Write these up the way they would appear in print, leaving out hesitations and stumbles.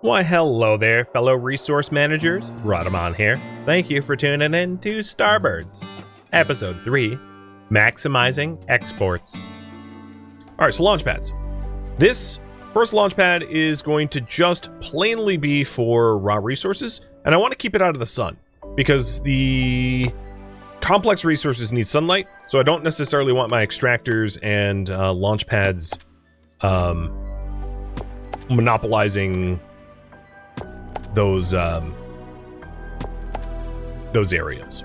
Why, hello there, fellow resource managers. Rhadamant here. Thank you for tuning in to Starbirds, Episode 3, Maximizing Exports. Alright, so launch pads. This first launch pad is going to just plainly be for raw resources, and I want to keep it out of the sun, because the complex resources need sunlight, so I don't necessarily want my extractors and launch pads monopolizing those areas.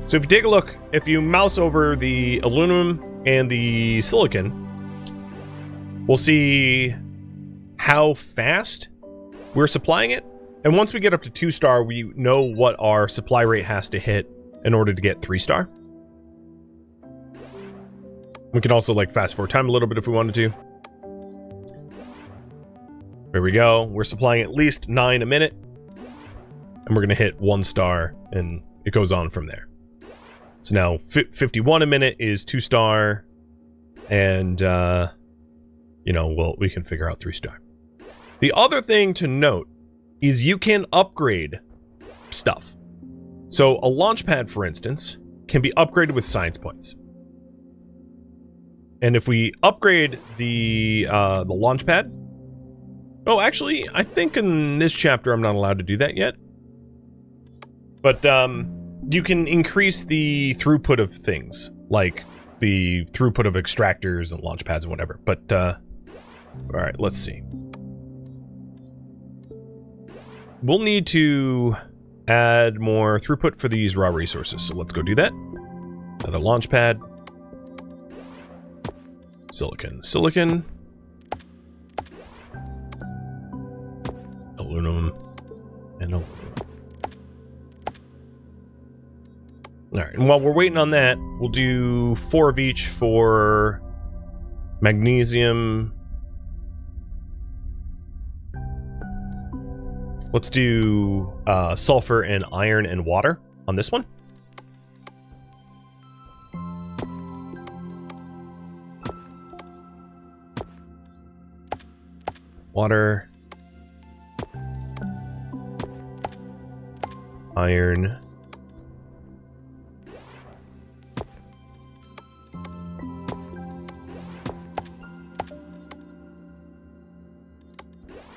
So if you take a look, if you mouse over the aluminum and the silicon, we'll see how fast we're supplying it. And once we get up to 2-star, we know what our supply rate has to hit in order to get 3-star. We can also like fast forward time a little bit if we wanted to. There we go. We're supplying at least 9 a minute. And we're going to hit 1-star, and it goes on from there. So now 51 a minute is 2-star. And, you know, we can figure out 3-star. The other thing to note is you can upgrade stuff. So a launch pad, for instance, can be upgraded with science points. And if we upgrade the launch pad... Oh, actually, I think in this chapter I'm not allowed to do that yet. But you can increase the throughput of things, like the throughput of extractors and launch pads and whatever. But, alright, let's see. We'll need to add more throughput for these raw resources, so let's go do that. Another launch pad. Silicon. Aluminum and aluminum. Alright, and while we're waiting on that, we'll do 4 of each for magnesium. Let's do sulfur and iron and water on this one. Water. Iron.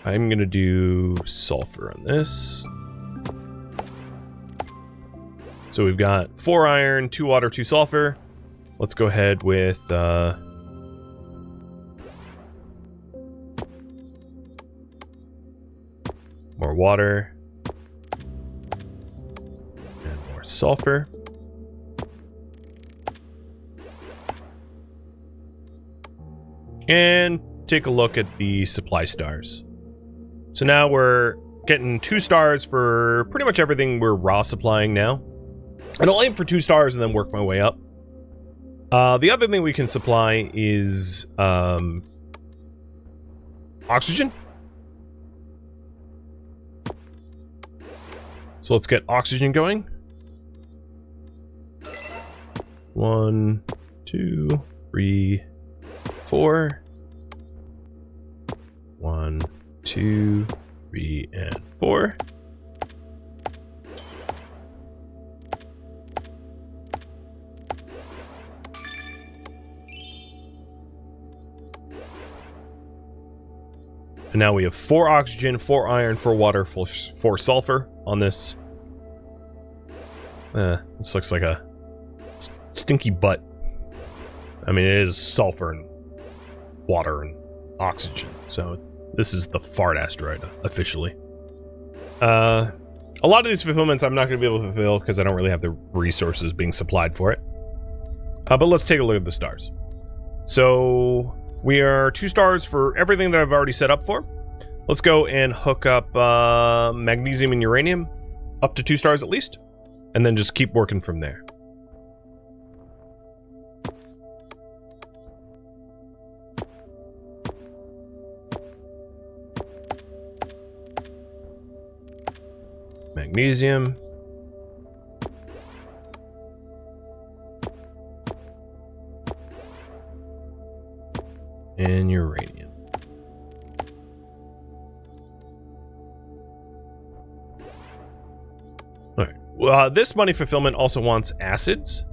I'm gonna do sulfur on this. So we've got 4 iron, 2 water, 2 sulfur. Let's go ahead with more water. Sulfur. And take a look at the supply stars. So now we're getting 2 stars for pretty much everything we're raw supplying now. And I'll aim for 2 stars and then work my way up. The other thing we can supply is oxygen. So let's get oxygen going. 1, 2, 3, 4. 1, 2, 3, and 4. And now we have 4 oxygen, 4 iron, 4 water, 4 sulfur on this. This looks like a stinky butt. I mean, it is sulfur and water and oxygen, so this is the fart asteroid, officially. A lot of these fulfillments I'm not going to be able to fulfill because I don't really have the resources being supplied for it. But let's take a look at the stars. So we are 2 stars for everything that I've already set up for. Let's go and hook up magnesium and uranium up to 2 stars at least, and then just keep working from there. Magnesium. And uranium. This money fulfillment also wants acids.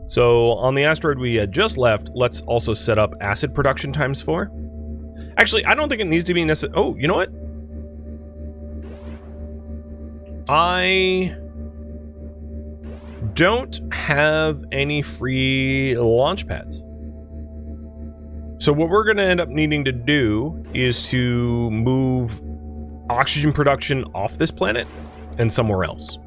So on the asteroid we had just left, let's also set up acid production ×4. Actually, I don't think it needs to be necessary. Oh, you know what? I don't have any free launch pads. So what we're going to end up needing to do is to move oxygen production off this planet and somewhere else.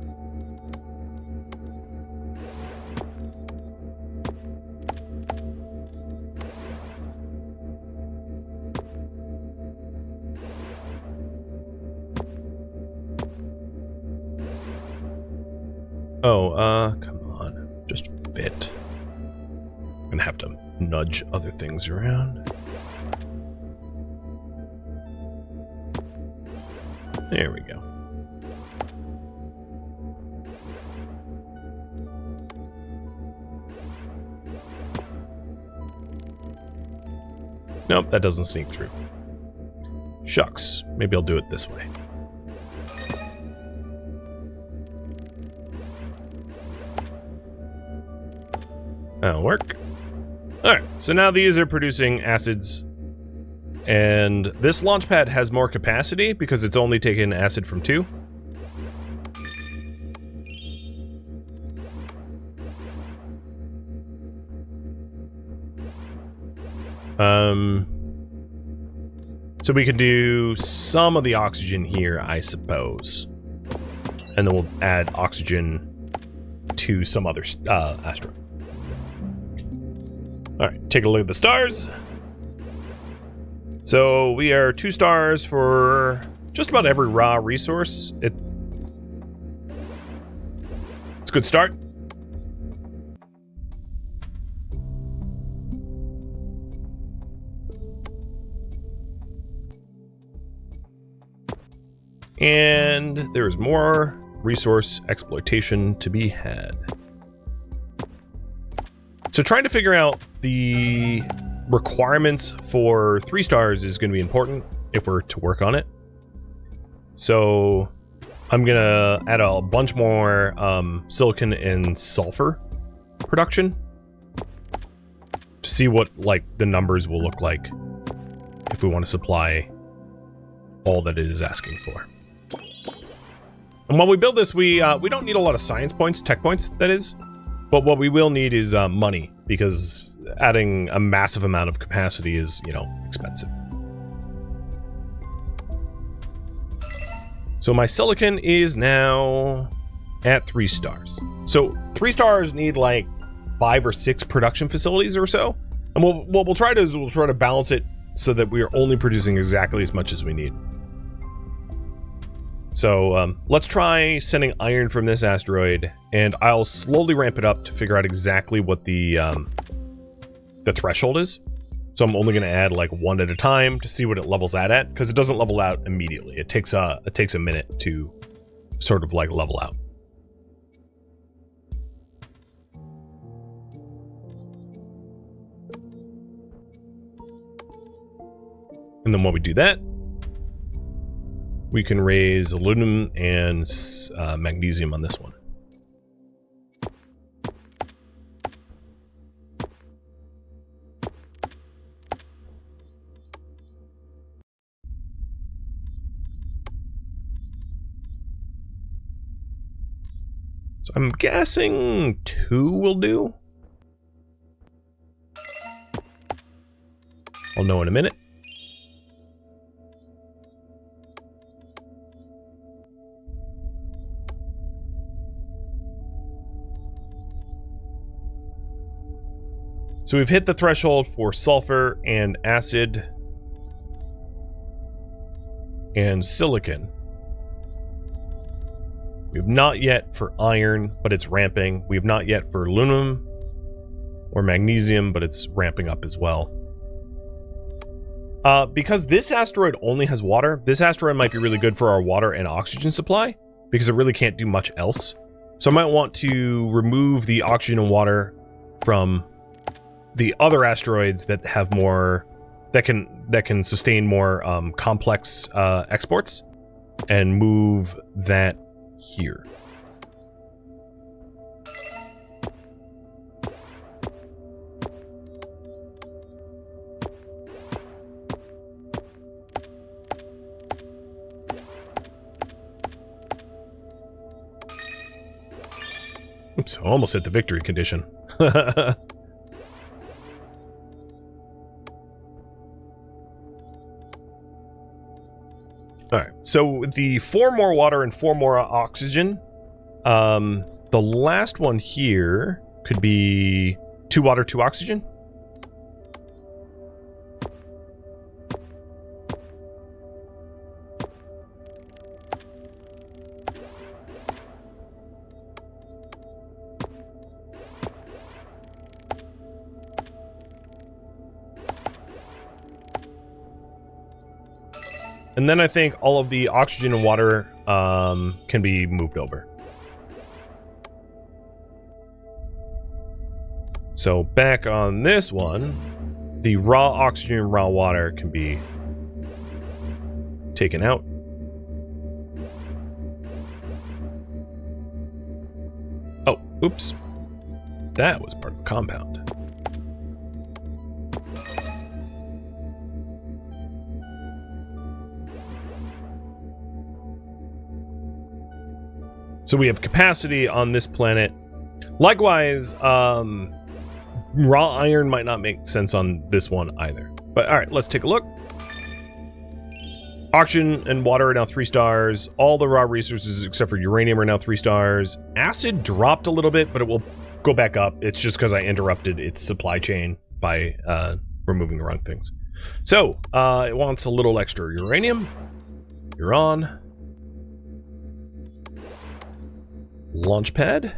Oh, come on. Just fit. I'm gonna have to nudge other things around. There we go. Nope, that doesn't sneak through. Shucks. Maybe I'll do it this way. That'll work. Alright, so now these are producing acids. And this launch pad has more capacity because it's only taken acid from 2. So we could do some of the oxygen here, I suppose. And then we'll add oxygen to some other asteroid. Alright, take a look at the stars. So we are 2 stars for just about every raw resource. It's a good start. And there's more resource exploitation to be had. So trying to figure out the requirements for 3 stars is going to be important if we're to work on it. So I'm going to add a bunch more silicon and sulfur production to see what like the numbers will look like if we want to supply all that it is asking for. And while we build this, we don't need a lot of science points, tech points, that is. But what we will need is money, because adding a massive amount of capacity is, you know, expensive. So my silicon is now at 3 stars. So 3 stars need like 5 or 6 production facilities or so. And what we'll try to do is we'll try to balance it so that we are only producing exactly as much as we need. So let's try sending iron from this asteroid, and I'll slowly ramp it up to figure out exactly what the threshold is. So I'm only going to add like 1 at a time to see what it levels at, because it doesn't level out immediately. It takes a minute to sort of like level out. And then when we do that, we can raise aluminum and magnesium on this one. So I'm guessing 2 will do. I'll know in a minute. So we've hit the threshold for sulfur and acid and silicon. We have not yet for iron, but it's ramping. We have not yet for aluminum or magnesium, but it's ramping up as well. Because this asteroid only has water, this asteroid might be really good for our water and oxygen supply, because it really can't do much else. So I might want to remove the oxygen and water from the other asteroids that have more, that can sustain more complex exports, and move that here. Oops, I almost hit the victory condition. Alright, so with the 4 more water and 4 more oxygen, the last one here could be 2 water, 2 oxygen. And then I think all of the oxygen and water can be moved over. So back on this one, the raw oxygen and raw water can be taken out. Oh, oops. That was part of the compound. So we have capacity on this planet. Likewise, raw iron might not make sense on this one either. But all right, let's take a look. Oxygen and water are now 3 stars. All the raw resources except for uranium are now 3 stars. Acid dropped a little bit, but it will go back up. It's just because I interrupted its supply chain by removing the wrong things. So it wants a little extra uranium. You're on. Launch pad.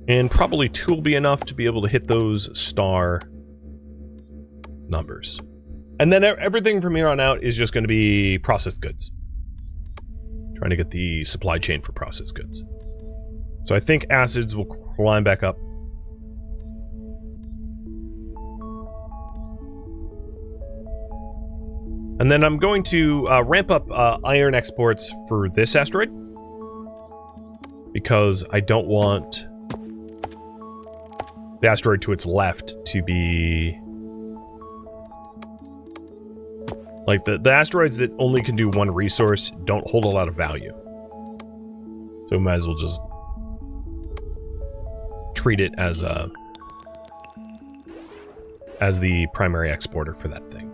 And probably 2 will be enough to be able to hit those star numbers. And then everything from here on out is just going to be processed goods. Trying to get the supply chain for processed goods. So I think acids will climb back up. And then I'm going to ramp up iron exports for this asteroid. Because I don't want the asteroid to its left to be... Like, the asteroids that only can do 1 resource don't hold a lot of value. So we might as well just treat it as the primary exporter for that thing.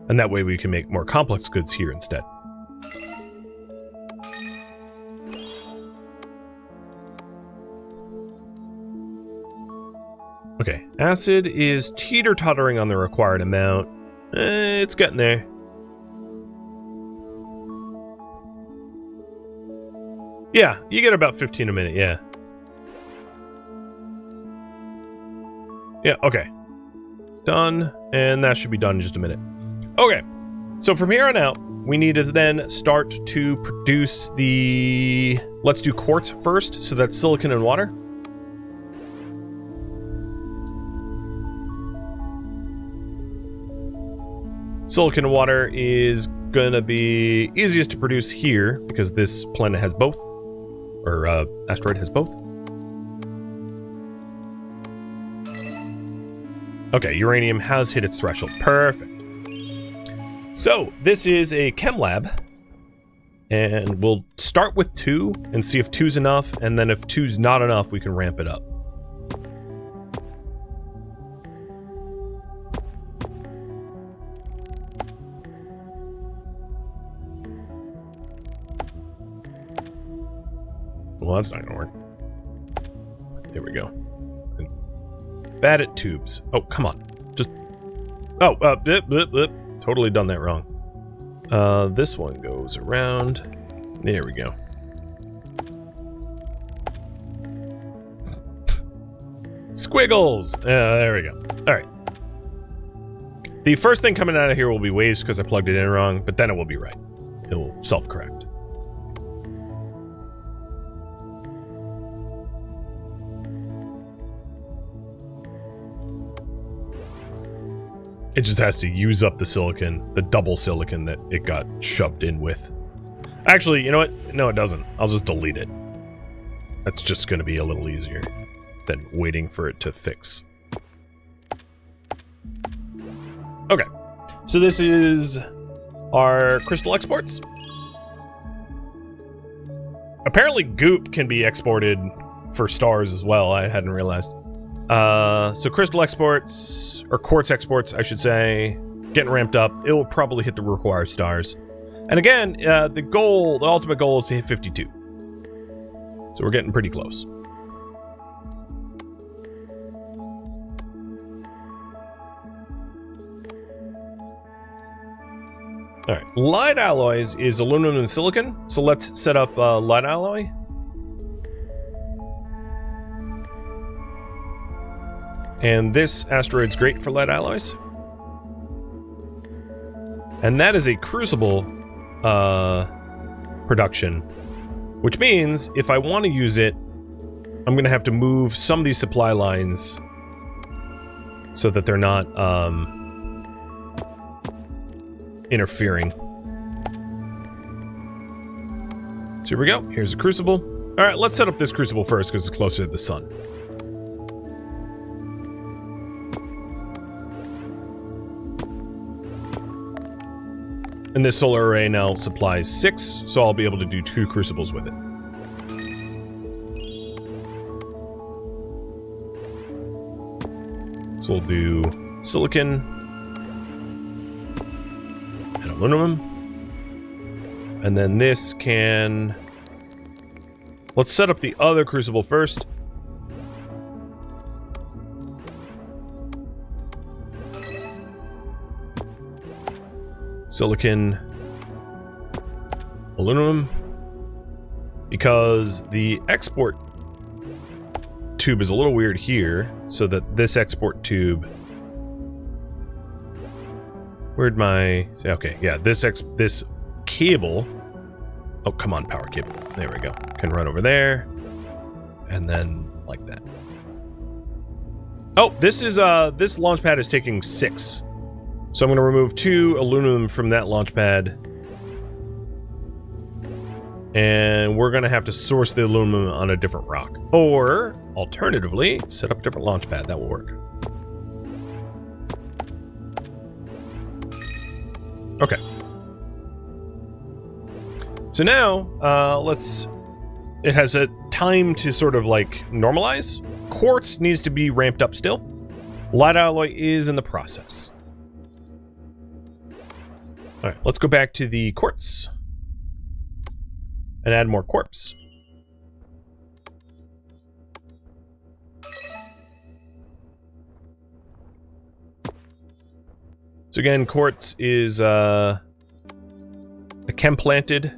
And that way we can make more complex goods here instead. Okay, acid is teeter-tottering on the required amount. It's getting there. Yeah, you get about 15 a minute, yeah. Yeah, okay. Done, and that should be done in just a minute. Okay, so from here on out, we need to then start to produce the... Let's do quartz first, so that's silicon and water. Silicon and water is gonna be easiest to produce here because this planet has both, or asteroid has both. Okay, uranium has hit its threshold. Perfect. So this is a chem lab, and we'll start with 2 and see if 2's enough, and then if 2's not enough, we can ramp it up. Well, that's not gonna work. There we go. Bad at tubes. Oh, come on. Just... Oh, totally done that wrong. This one goes around. There we go. Squiggles! There we go. Alright. The first thing coming out of here will be waves because I plugged it in wrong, but then it will be right. It'll self-correct. It just has to use up the silicon, the double silicon that it got shoved in with. Actually, you know what? No, it doesn't. I'll just delete it. That's just going to be a little easier than waiting for it to fix. Okay. So this is our crystal exports. Apparently goop can be exported for stars as well. I hadn't realized. So crystal exports, or quartz exports, I should say, getting ramped up. It will probably hit the required stars. And again, the ultimate goal is to hit 52. So we're getting pretty close. All right, light alloys is aluminum and silicon. So let's set up light alloy. And this asteroid's great for lead alloys. And that is a crucible production, which means if I want to use it, I'm going to have to move some of these supply lines so that they're not interfering. So here we go. Here's a crucible. All right, let's set up this crucible first because it's closer to the sun. And this solar array now supplies 6, so I'll be able to do 2 crucibles with it. So we'll do silicon and aluminum. And then this can... Let's set up the other crucible first. Silicon, aluminum, because the export tube is a little weird here, so that this export tube, where'd my, okay, yeah, this cable, oh, come on, power cable, there we go, can run over there, and then like that. Oh, this launch pad is taking 6. So I'm going to remove 2 aluminum from that launch pad. And we're going to have to source the aluminum on a different rock. Or, alternatively, set up a different launch pad. That will work. Okay. So now, it has a time to sort of like normalize. Quartz needs to be ramped up still. Light alloy is in the process. All right, let's go back to the quartz and add more quartz. So again, quartz is a chem planted.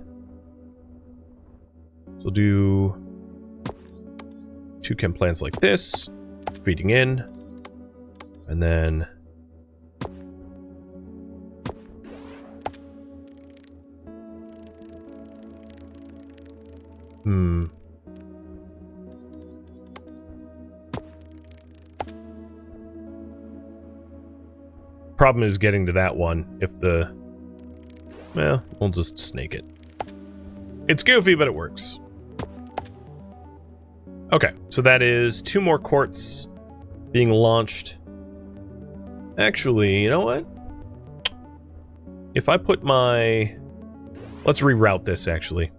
So we'll do 2 chem plants like this, feeding in, and then problem is getting to that one. If the... Well, we'll just snake it. It's goofy, but it works. Okay, so that is 2 more quartz being launched. Actually, you know what? If I put my... Let's reroute this, actually.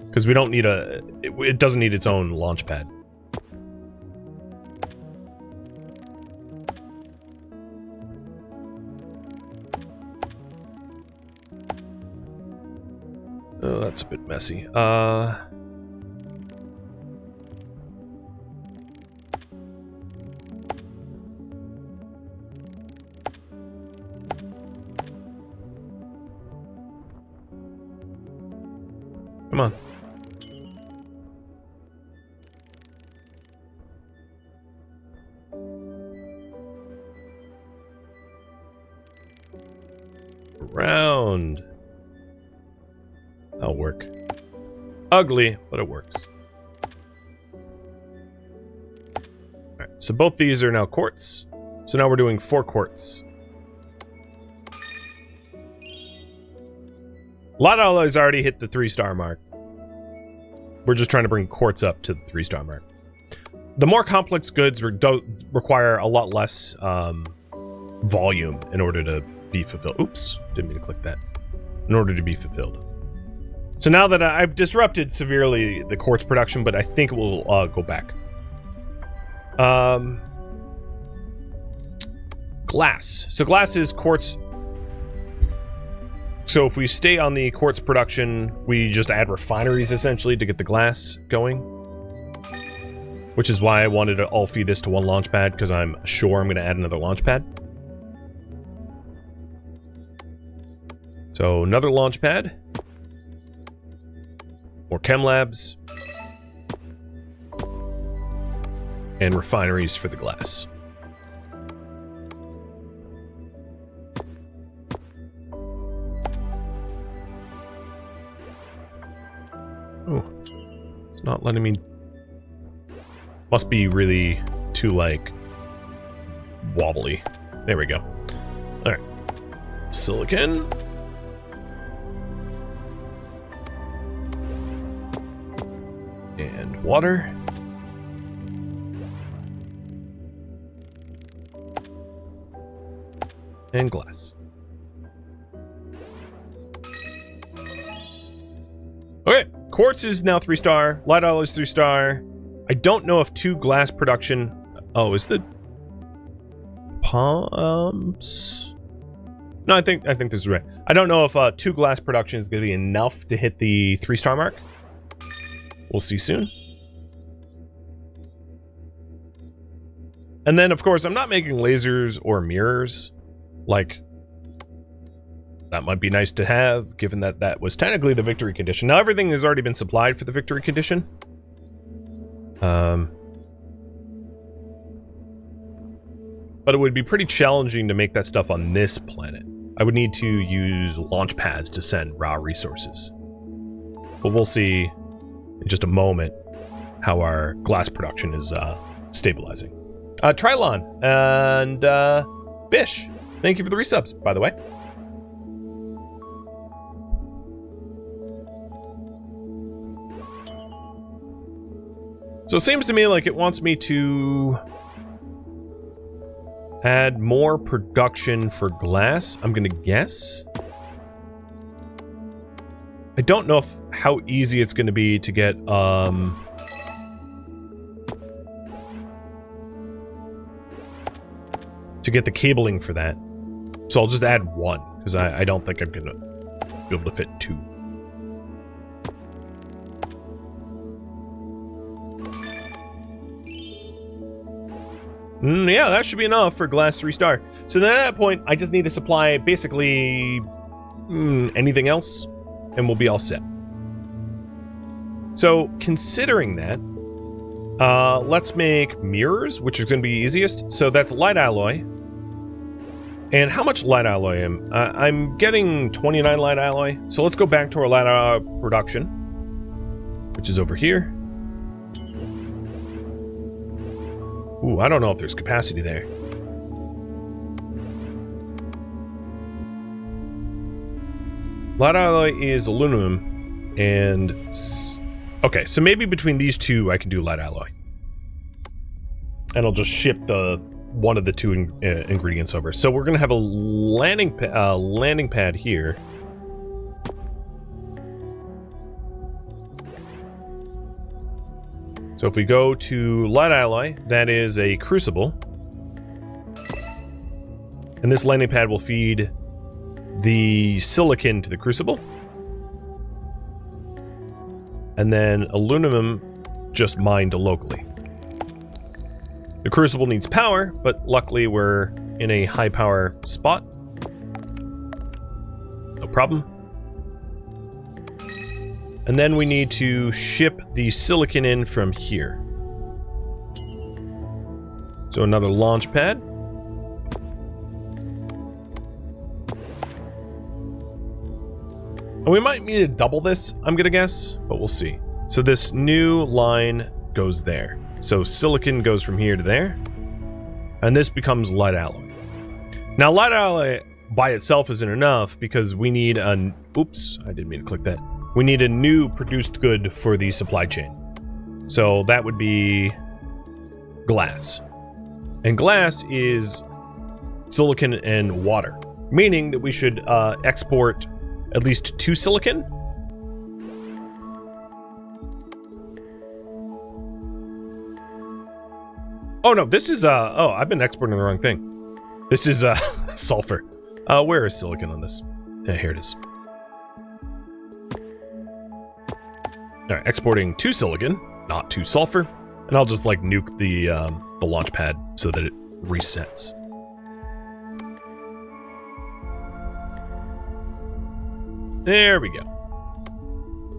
Because we don't need a... It doesn't need its own launch pad. Oh, that's a bit messy. Come on. Around. That'll work. Ugly, but it works. Alright, so both these are now quartz. So now we're doing 4 quartz. Light alloys already hit the 3-star mark. We're just trying to bring quartz up to the 3-star mark. The more complex goods require a lot less volume in order to be fulfilled. Oops, didn't mean to click that. In order to be fulfilled. So now that I've disrupted severely the quartz production, but I think it will go back. Glass. So glass is quartz. So if we stay on the quartz production, we just add refineries essentially to get the glass going. Which is why I wanted to all feed this to one launch pad, because I'm sure I'm going to add another launch pad. So another launch pad. More chem labs. And refineries for the glass. Oh, it's not letting me. Must be really too, like, wobbly. There we go. Alright. Silicon. And water. And glass. Okay, quartz is now 3-star. Light alloy is 3-star. I don't know if 2 glass production. Oh, is the pumps? No, I think this is right. I don't know if 2 glass production is going to be enough to hit the 3-star mark. We'll see soon. And then, of course, I'm not making lasers or mirrors. Like, that might be nice to have, given that that was technically the victory condition. Now, everything has already been supplied for the victory condition. But it would be pretty challenging to make that stuff on this planet. I would need to use launch pads to send raw resources. But we'll see in just a moment how our glass production is stabilizing. Trilon and Bish, thank you for the resubs, by the way. So it seems to me like it wants me to add more production for glass, I'm gonna guess. I don't know how easy it's gonna be to get the cabling for that. So I'll just add 1, because I don't think I'm gonna be able to fit 2. Yeah, that should be enough for glass 3-star. So then at that point, I just need to supply basically anything else, and we'll be all set. So considering that, let's make mirrors, which is going to be easiest. So that's light alloy. And how much light alloy am I? I'm getting 29 light alloy. So let's go back to our light alloy production, which is over here. Ooh, I don't know if there's capacity there. Light alloy is aluminum, and okay, so maybe between these two I can do light alloy, and I'll just ship the one of the 2 ingredients over. So we're gonna have a landing pad here. So if we go to light alloy, that is a crucible. And this landing pad will feed the silicon to the crucible. And then aluminum just mined locally. The crucible needs power, but luckily we're in a high power spot. No problem. And then we need to ship the silicon in from here. So another launch pad. And we might need to double this, I'm gonna guess, but we'll see. So this new line goes there. So silicon goes from here to there. And this becomes light alloy. Now light alloy by itself isn't enough because we need an... Oops, I didn't mean to click that. We need a new produced good for the supply chain. So that would be glass. And glass is silicon and water, meaning that we should export at least 2 silicon Oh no, this is oh, I've been exporting the wrong thing. This is sulfur. Where is silicon on this? Yeah, here it is. Alright, exporting to silicon, not to sulfur. And I'll just like nuke the launch pad so that it resets. There we go.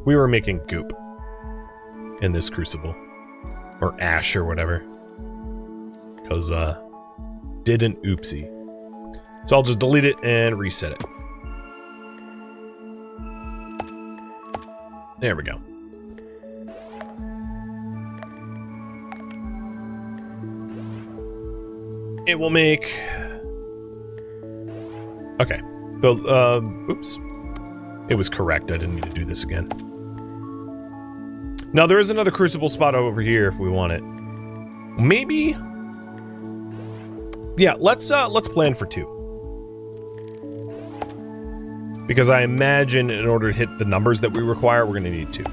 We were making goop in this crucible. Or ash or whatever. Because, did an oopsie. So I'll just delete it and reset it. There we go. It will make... Okay. Oops. It was correct. I didn't need to do this again. Now, there is another crucible spot over here if we want it. Maybe... Yeah, let's plan for 2. Because I imagine in order to hit the numbers that we require, we're going to need 2.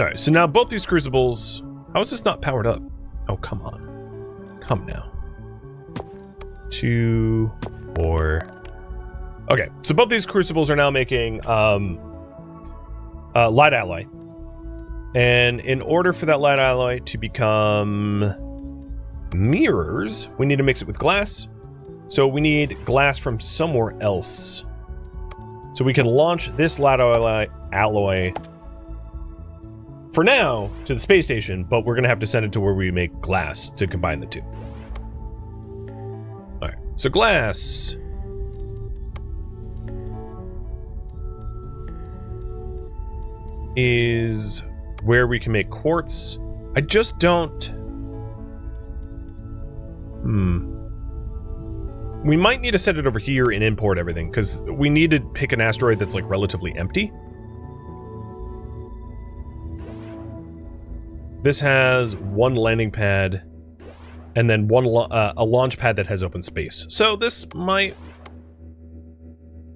Alright, so now both these crucibles... How is this not powered up? Oh, come on. Come now. 2, 4... Okay, so both these crucibles are now making light alloy. And in order for that light alloy to become mirrors, we need to mix it with glass. So we need glass from somewhere else. So we can launch this light alloy for now to the space station, but we're going to have to send it to where we make glass to combine the 2. All right, so glass... is where we can make quartz. I just don't... We might need to set it over here and import everything, because we need to pick an asteroid that's like relatively empty. This has 1 landing pad, and then a launch pad that has open space. So this might...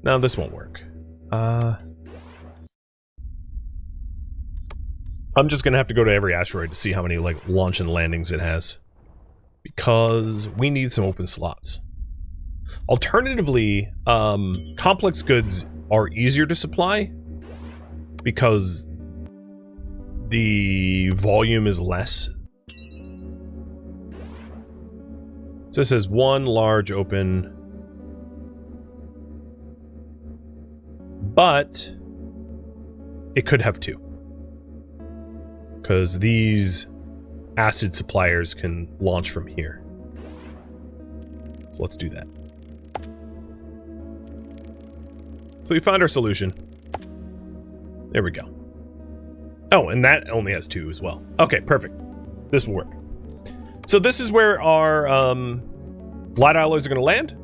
No, this won't work. I'm just gonna have to go to every asteroid to see how many like launch and landings it has, because we need some open slots. Alternatively, complex goods are easier to supply because the volume is less. So this says 1 large open, but it could have 2. Because these acid suppliers can launch from here. So let's do that. So we found our solution. There we go. Oh, and that only has 2 as well. Okay, perfect. This will work. So this is where our light alloys are going to land.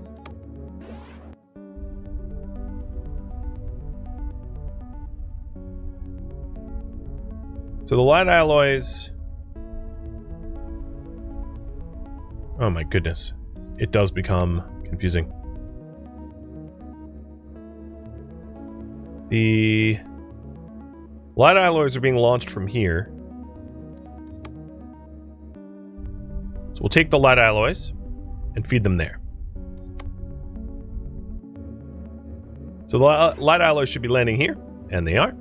So the light alloys... Oh my goodness. It does become confusing. The light alloys are being launched from here. So we'll take the light alloys and feed them there. So the light alloys should be landing here, and they are.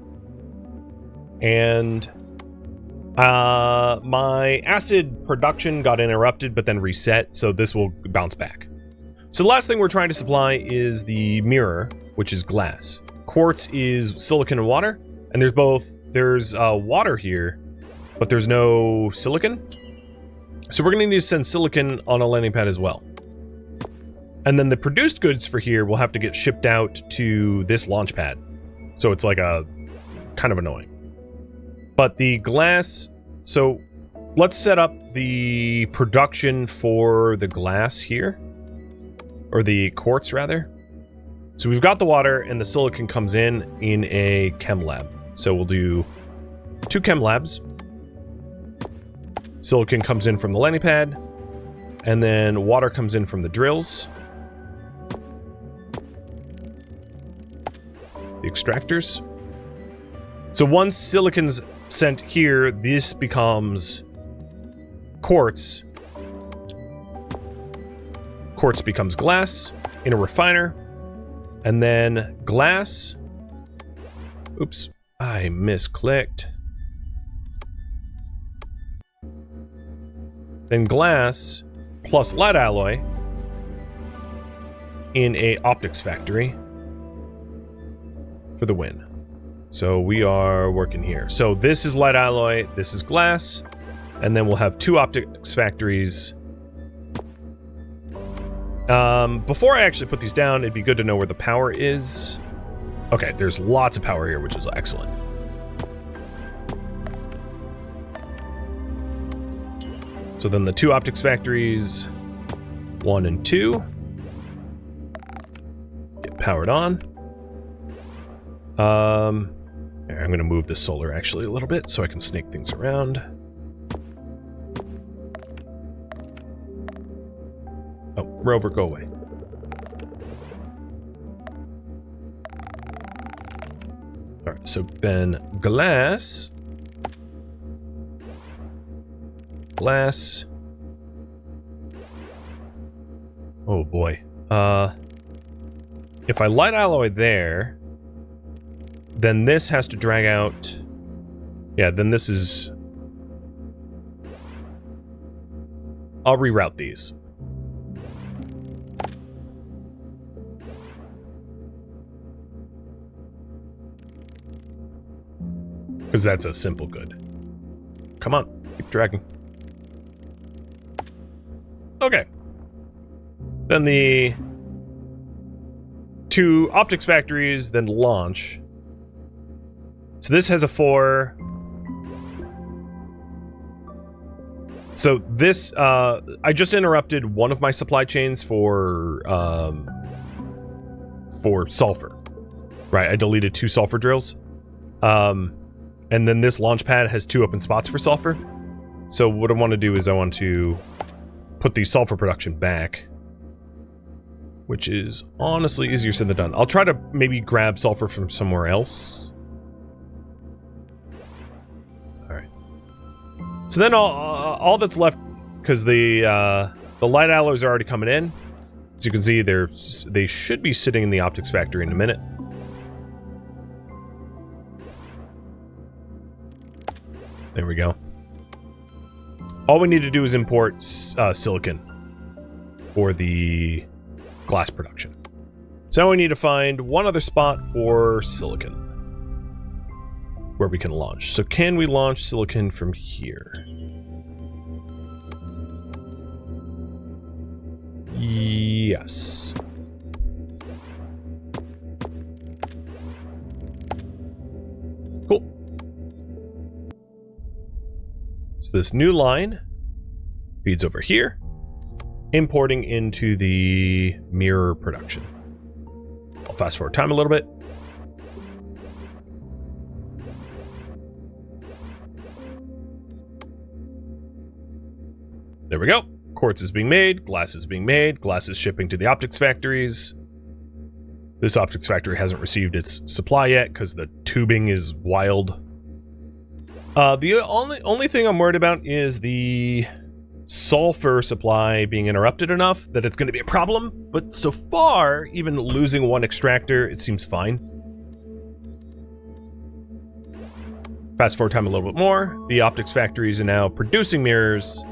And my acid production got interrupted, but then reset, so this will bounce back. So the last thing we're trying to supply is the mirror, which is glass. Quartz is silicon and water, and there's water here, but there's no silicon. So we're going to need to send silicon on a landing pad as well. And then the produced goods for here will have to get shipped out to this launch pad. So it's like a kind of annoying. But the glass, so let's set up the production for the glass here, or the quartz rather. So we've got the water, and the silicon comes in a chem lab. So we'll do 2 chem labs. Silicon comes in from the landing pad, and then water comes in from the drills. the extractors. So once silicon's sent here, this becomes quartz. Quartz becomes glass in a refiner, and then glass. Oops, I misclicked. Then glass plus lead alloy in a optics factory for the win. So we are working here. So this is lead alloy, this is glass, and then we'll have 2 optics factories. Before I actually put these down, it'd be good to know where the power is. Okay, there's lots of power here, which is excellent. So then the 2 optics factories, 1 and 2, get powered on. I'm going to move this solar actually a little bit so I can snake things around. Oh, rover, go away. All right, so then glass. Glass. Oh boy. If I light alloy there, then this has to drag out. Yeah, then this is. I'll reroute these. Because that's a simple good. Come on, keep dragging. Okay. Then the 2 optics factories, then launch. So this has a 4. So this, I just interrupted one of my supply chains for sulfur. Right, I deleted 2 sulfur drills. And then this launch pad has 2 open spots for sulfur. So what I want to do is I want to put the sulfur production back, which is honestly easier said than done. I'll try to maybe grab sulfur from somewhere else. So then all that's left, because the light alloys are already coming in. As you can see, they should be sitting in the optics factory in a minute. There we go. All we need to do is import silicon for the glass production. So now we need to find one other spot for silicon where we can launch. So can we launch silicon from here? Yes. Cool. So this new line feeds over here, importing into the mirror production. I'll fast forward time a little bit. There we go. Quartz is being made, glass is being made, glass is shipping to the optics factories. This optics factory hasn't received its supply yet because the tubing is wild. The only thing I'm worried about is the sulfur supply being interrupted enough that it's going to be a problem, but so far, even losing 1 extractor, it seems fine. Fast forward time a little bit more. The optics factories are now producing mirrors.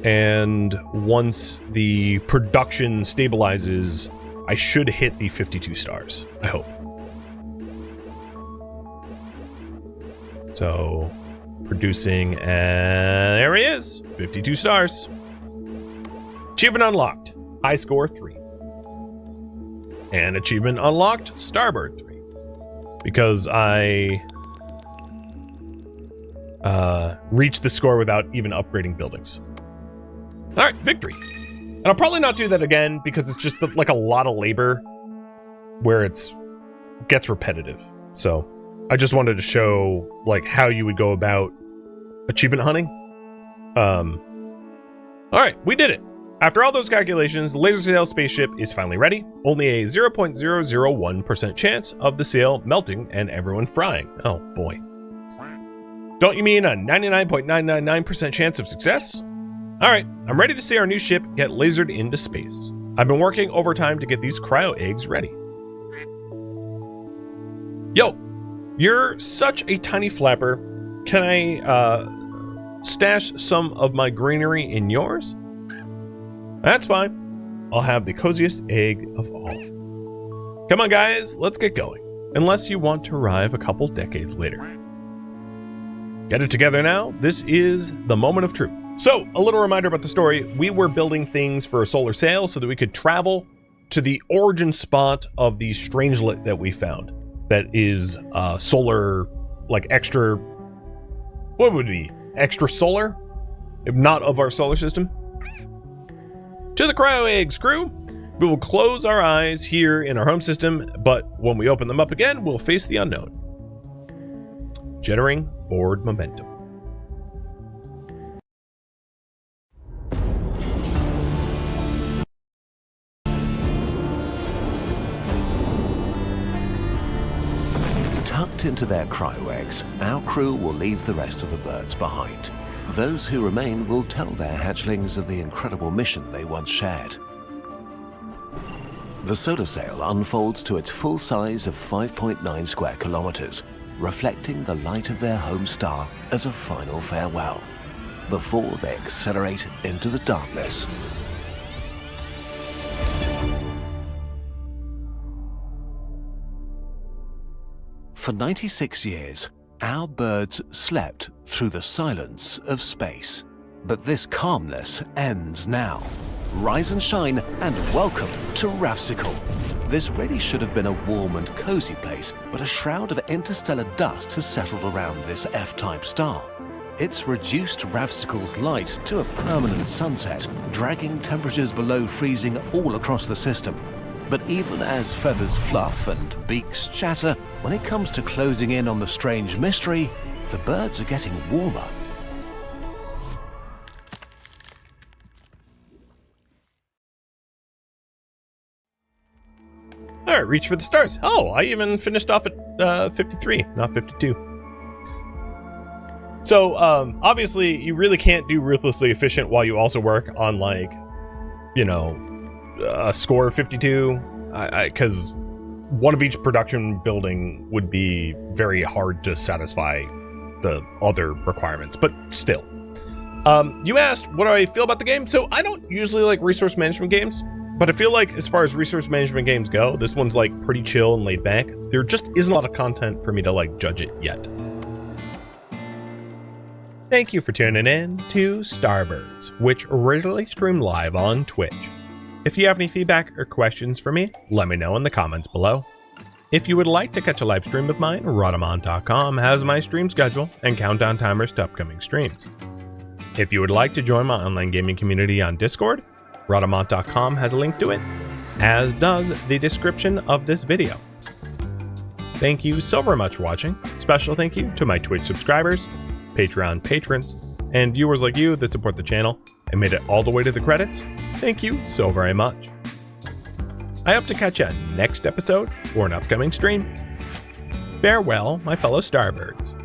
And once the production stabilizes, I should hit the 52 stars. I hope. So, producing, and there he is. 52 stars. Achievement unlocked. High score 3. And achievement unlocked. Starbird 3. Because I reached the score without even upgrading buildings. Alright, victory. And I'll probably not do that again because it's just like a lot of labor where it's gets repetitive. So I just wanted to show like how you would go about achievement hunting. Alright, we did it. After all those calculations, the laser sail spaceship is finally ready. Only a 0.001% chance of the sail melting and everyone frying. Oh boy. Don't you mean a 99.999% chance of success? Alright, I'm ready to see our new ship get lasered into space. I've been working overtime to get these cryo eggs ready. Yo, you're such a tiny flapper. Can I stash some of my greenery in yours? That's fine. I'll have the coziest egg of all. Come on, guys, let's get going. Unless you want to arrive a couple decades later. Get it together now. This is the moment of truth. So, a little reminder about the story. We were building things for a solar sail so that we could travel to the origin spot of the strangelet that we found. That is solar, like extra... What would it be? Extra solar? If not of our solar system? To the cryo eggs, crew! We will close our eyes here in our home system, but when we open them up again, we'll face the unknown. Jittering forward momentum. Tucked into their cryo eggs, our crew will leave the rest of the birds behind. Those who remain will tell their hatchlings of the incredible mission they once shared. The solar sail unfolds to its full size of 5.9 square kilometers, reflecting the light of their home star as a final farewell, before they accelerate into the darkness. For 96 years, our birds slept through the silence of space. But this calmness ends now. Rise and shine, and welcome to Rhadamant. This really should have been a warm and cozy place, but a shroud of interstellar dust has settled around this F-type star. It's reduced Rhadaman's light to a permanent sunset, dragging temperatures below freezing all across the system. But even as feathers fluff and beaks chatter, when it comes to closing in on the strange mystery, the birds are getting warmer. Alright, reach for the stars. Oh, I even finished off at 53, not 52. So, obviously, you really can't do ruthlessly efficient while you also work on, like, you know, a score of 52, because one of each production building would be very hard to satisfy the other requirements, but still. You asked, what do I feel about the game? So I don't usually like resource management games, but I feel like as far as resource management games go, this one's like pretty chill and laid back. There just isn't a lot of content for me to like judge it yet. Thank you for tuning in to Starbirds, which originally streamed live on Twitch. If you have any feedback or questions for me, let me know in the comments below. If you would like to catch a live stream of mine, Rhadamant.com has my stream schedule and countdown timers to upcoming streams. If you would like to join my online gaming community on Discord, Rhadamant.com has a link to it, as does the description of this video. Thank you so very much for watching. Special thank you to my Twitch subscribers, Patreon patrons, and viewers like you that support the channel and made it all the way to the credits. Thank you so very much. I hope to catch you next episode or an upcoming stream. Farewell, my fellow Starbirds.